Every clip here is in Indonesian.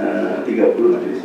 30 majelis.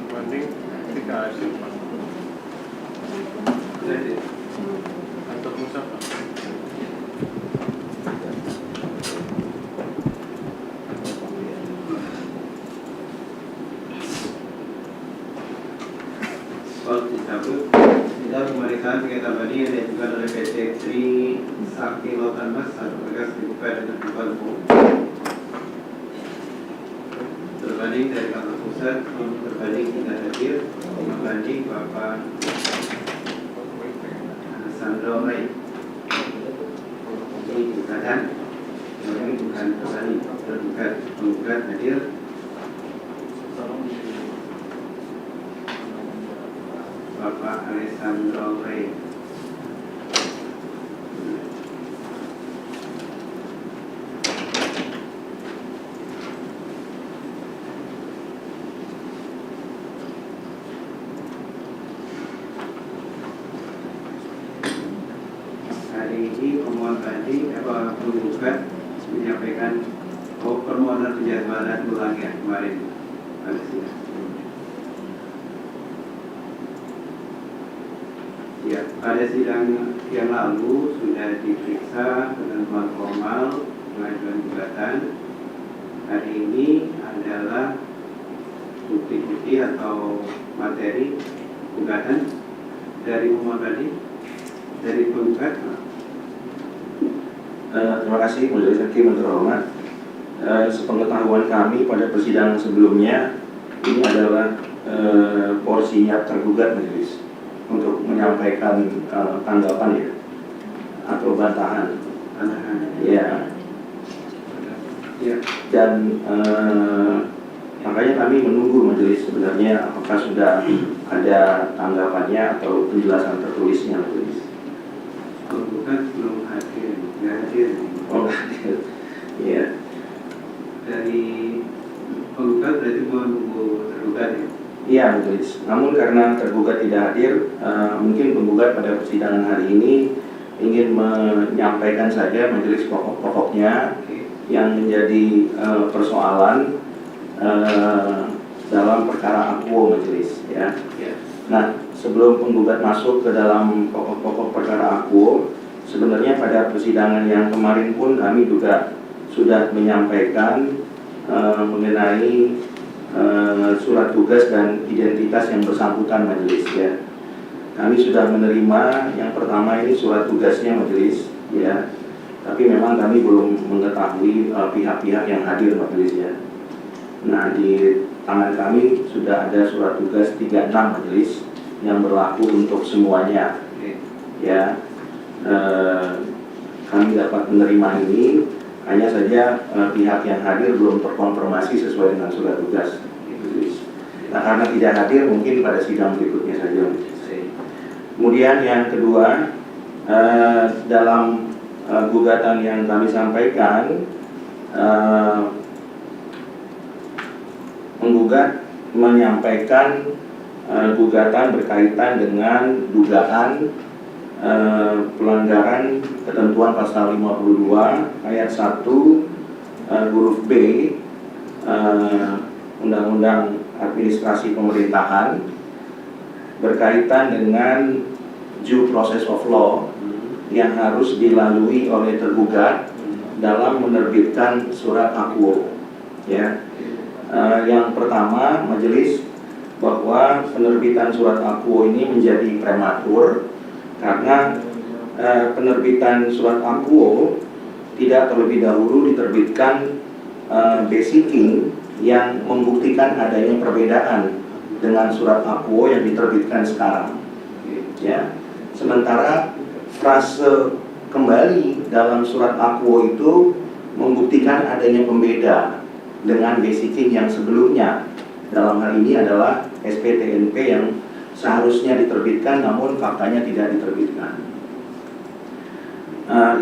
Banding 3 hasil kantor pusat. Tidak pemeriksaan sengketa banding yang diajukan oleh PT Tri Sakti Lautan Mas atau Berkas dibuka dengan buka umum. Berbanding dari kantor pusat, berbanding tidak hadir, membanding Bapak Sandro Ray. Ini gugatan, ini bukan berbanding, penggugat hadir. Bapak Alessandro Ray. Hari ini pemohon banding penggugat menyampaikan permohonan penjadwalan ulang ya kemarin pada sidang. Ya, pada sidang yang lalu sudah diperiksa ketentuan formal pengajuan gugatan. Hari ini adalah bukti-bukti atau materi gugatan dari pemohon banding, dari penggugat. Terima kasih Majelis Hakim yang terhormat. Sepengetahuan kami pada persidangan sebelumnya, ini adalah porsinya tergugat majelis untuk menyampaikan tanggapan ya atau bantahan. Ya. Dan makanya kami menunggu majelis sebenarnya apakah sudah ada tanggapannya atau penjelasan tertulisnya majelis. Penggugat belum hadir, nggak hadir. Oh, hadir. Iya. Dari penggugat berarti menunggu tergugat ya? Iya majelis. Namun karena tergugat tidak hadir, mungkin penggugat pada persidangan hari ini ingin menyampaikan saja majelis pokok-pokoknya yang menjadi persoalan dalam perkara akuo majelis ya. Nah, sebelum penggugat masuk ke dalam pokok-pokok perkara akuo, sebenarnya pada persidangan yang kemarin pun kami juga sudah menyampaikan mengenai surat tugas dan identitas yang bersangkutan majelis ya. Kami sudah menerima yang pertama ini surat tugasnya majelis ya. Tapi memang kami belum mengetahui pihak-pihak yang hadir majelis ya. Nah, di tangan kami sudah ada surat tugas 36 majelis yang berlaku untuk semuanya ya. Kami dapat menerima ini, hanya saja pihak yang hadir belum terkonfirmasi sesuai dengan surat tugas. Nah, karena tidak hadir mungkin pada sidang berikutnya saja. Kemudian yang kedua, dalam gugatan yang kami sampaikan, menggugat menyampaikan gugatan berkaitan dengan dugaan pelanggaran ketentuan pasal 52 ayat 1 huruf B Undang-Undang Administrasi Pemerintahan berkaitan dengan due process of law yang harus dilalui oleh tergugat dalam menerbitkan surat akuo. Ya. Yang pertama, majelis, bahwa penerbitan surat akuo ini menjadi prematur karena penerbitan surat akuo tidak terlebih dahulu diterbitkan basicing yang membuktikan adanya perbedaan dengan surat akuo yang diterbitkan sekarang. Ya. Sementara frase kembali dalam surat akuo itu membuktikan adanya pembeda dengan basicing yang sebelumnya. Dalam hal ini adalah SPTNP yang seharusnya diterbitkan namun faktanya tidak diterbitkan.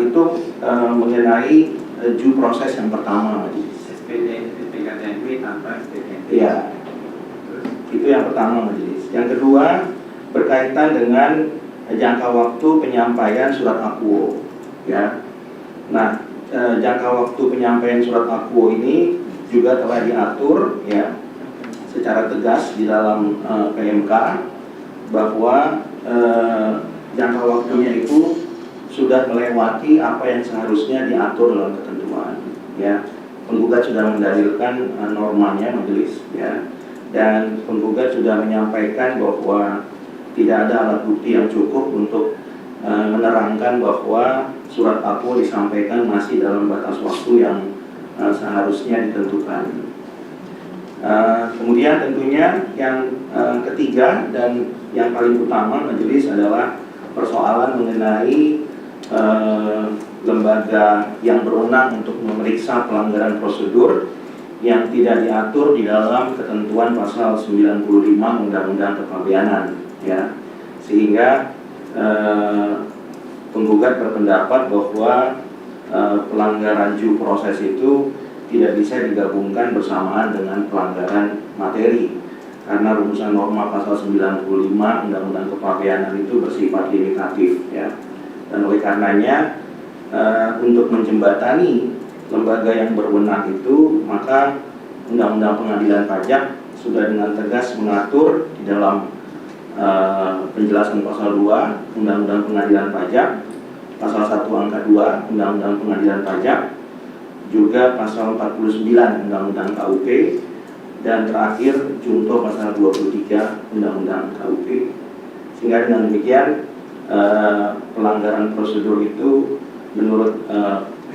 Itu mengenai due proses yang pertama. SPTNP tanpa SPTNP. Ya, itu yang pertama majelis. Yang kedua berkaitan dengan jangka waktu penyampaian surat akuo. Ya, nah jangka waktu penyampaian surat akuo ini juga telah diatur ya secara tegas di dalam PMK bahwa jangka waktunya itu sudah melewati apa yang seharusnya diatur dalam ketentuan. Ya, penggugat sudah mendalilkan normanya majelis ya, dan penggugat sudah menyampaikan bahwa tidak ada alat bukti yang cukup untuk menerangkan bahwa surat akuo disampaikan masih dalam batas waktu yang seharusnya ditentukan. Kemudian tentunya yang ketiga dan yang paling utama majelis adalah persoalan mengenai lembaga yang berwenang untuk memeriksa pelanggaran prosedur yang tidak diatur di dalam ketentuan pasal 95 Undang-Undang Kepabeanan ya, sehingga penggugat berpendapat bahwa pelanggaran due proses itu tidak bisa digabungkan bersamaan dengan pelanggaran materi karena rumusan norma pasal 95 Undang-Undang Kepabeanan itu bersifat limitatif ya. Dan oleh karenanya untuk menjembatani lembaga yang berwenang itu, maka Undang-Undang Pengadilan Pajak sudah dengan tegas mengatur di dalam penjelasan pasal 2 Undang-Undang Pengadilan Pajak, pasal 1 angka 2 Undang-Undang Pengadilan Pajak, juga pasal 49 Undang-Undang KUP, dan terakhir junto pasal 23 Undang-Undang KUP. Sehingga dengan demikian pelanggaran prosedur itu menurut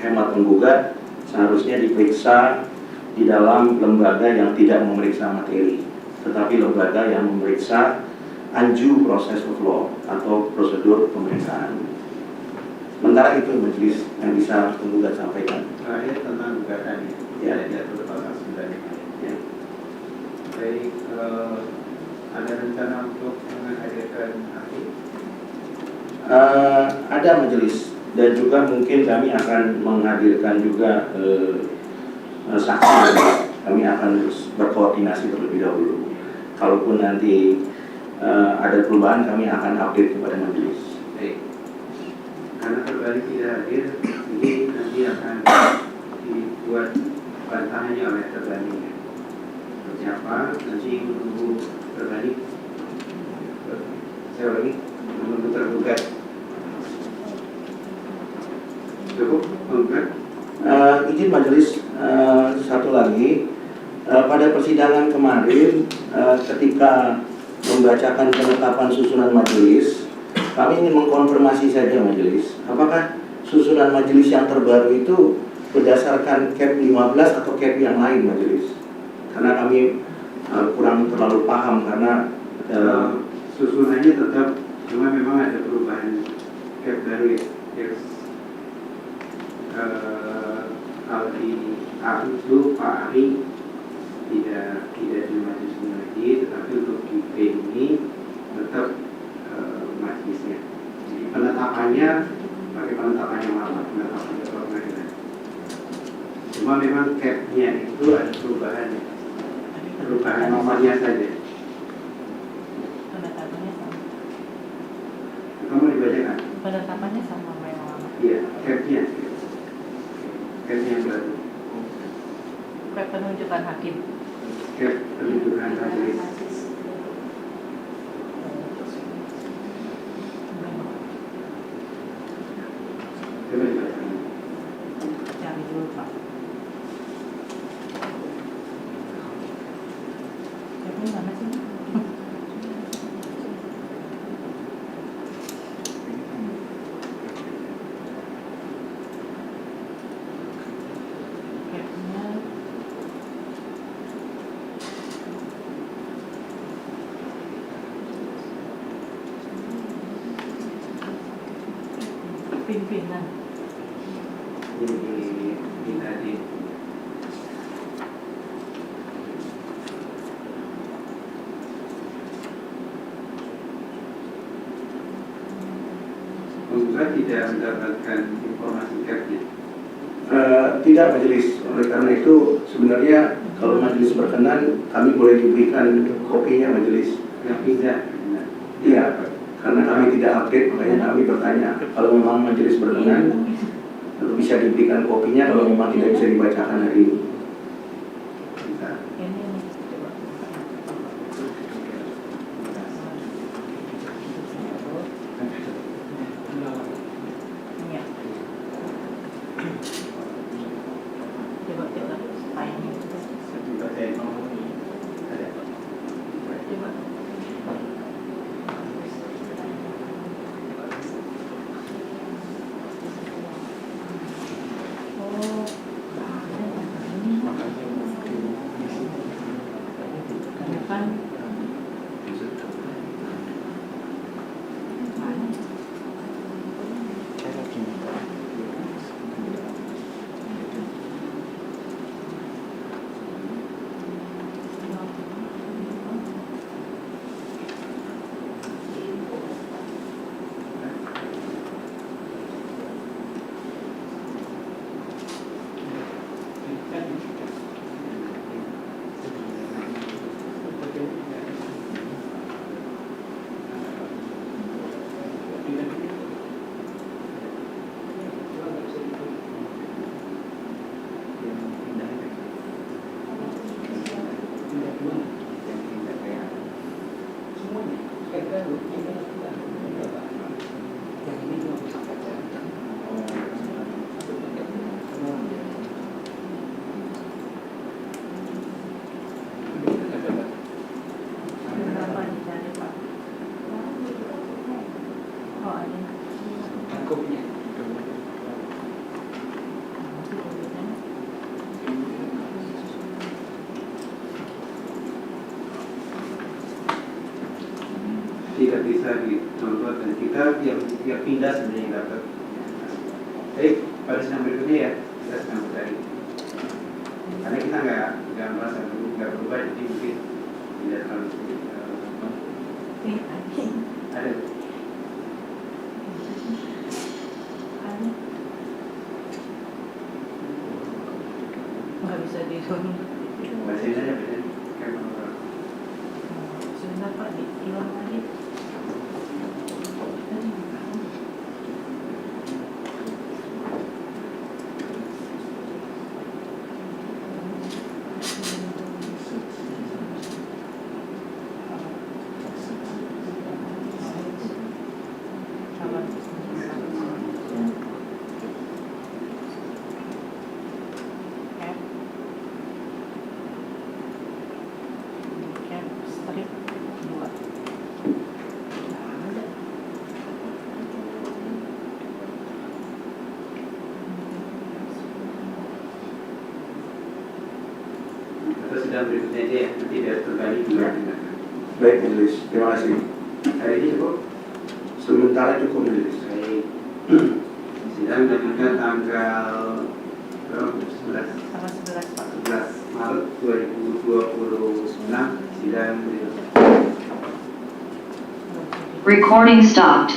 hemat penggugat seharusnya diperiksa di dalam lembaga yang tidak memeriksa materi, tetapi lembaga yang memeriksa undue process of law atau prosedur pemeriksaan. Sementara itu majelis yang bisa penggugat sampaikan. Terakhir tentang gugatan ya, diatur pasal 9. Ya. Baik, ada rencana untuk menghadirkan ahli? Ada majelis, dan juga mungkin kami akan menghadirkan juga saksi. Kami akan berkoordinasi terlebih dahulu. Kalaupun nanti ada perubahan, kami akan update kepada majelis. Baik. Karena terbalik tidak hadir, ini nanti akan dibuat bantahannya oleh terbalik. Seperti apa? Nanti menunggu terbalik. Saya ulangi, menunggu tergugat. Cukup, penggugat? Izin majelis, satu lagi, pada persidangan kemarin ketika membacakan penetapan susunan majelis, kami ingin mengkonfirmasi saja majelis, apakah susunan majelis yang terbaru itu berdasarkan CAP 15 atau CAP yang lain majelis? Karena kami kurang terlalu paham karena susunannya tetap, cuma memang ada perubahan CAP baru ya. Kalau di A itu Pak Ari tidak dimajukan lagi, tetapi untuk di B ini tetap majelis semuanya pakai penetapan yang lama, penetapan ketua pengadilan. Cuma memang cap-nya itu ada perubahan nomornya saja. Penetapannya sama. Kamu dibacakan? Penetapannya sama yang lama. Iya, cap-nya yang baru. Penunjukan hakim. Cap penunjukan majelis. Coba dibacakan. Cari dulu Pak. Ini mana sih? Capnya pimpinan. Ini tadi. Penggugat tidak mendapatkan informasi cap-nya. Tidak majelis, oleh karena itu sebenarnya kalau majelis berkenan kami boleh diberikan kopinya majelis. Yang pindah. Iya, karena kami tidak update makanya kami bertanya kalau memang majelis berkenan lalu bisa diberikan kopinya kalau memang tidak bisa dibacakan hari ini. Bisa. Ini coba. Iya. Coba tayangnya. Coba saya ada. Coba. Oh, bukan. Berapa dicari Pak? Oh ada. Tidak bisa dicontoh dan kita yang pindah sebenarnya yang dapat. Baik, pada sidang berikutnya ya kita sedang cari. Karena kita nggak merasa nggak berubah jadi mungkin tidak terlalu ada. Nggak bisa disuruh. Bahasa Indonesia beda. Kayak mana? Sebentar Pak, diulang lagi. Strip 2. Atau sidang berikutnya aja ya, nanti biar terbalik juga. Baik majelis, terima kasih. Hari ini cukup. Sementara cukup majelis. Baik. Sidang dilanjutkan tanggal 11 Tanggal 11 Pak. 11 Maret 2026 sidang berikutnya. Recording stopped.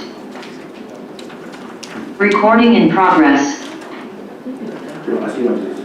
Recording in progress. Terima kasih Majelis.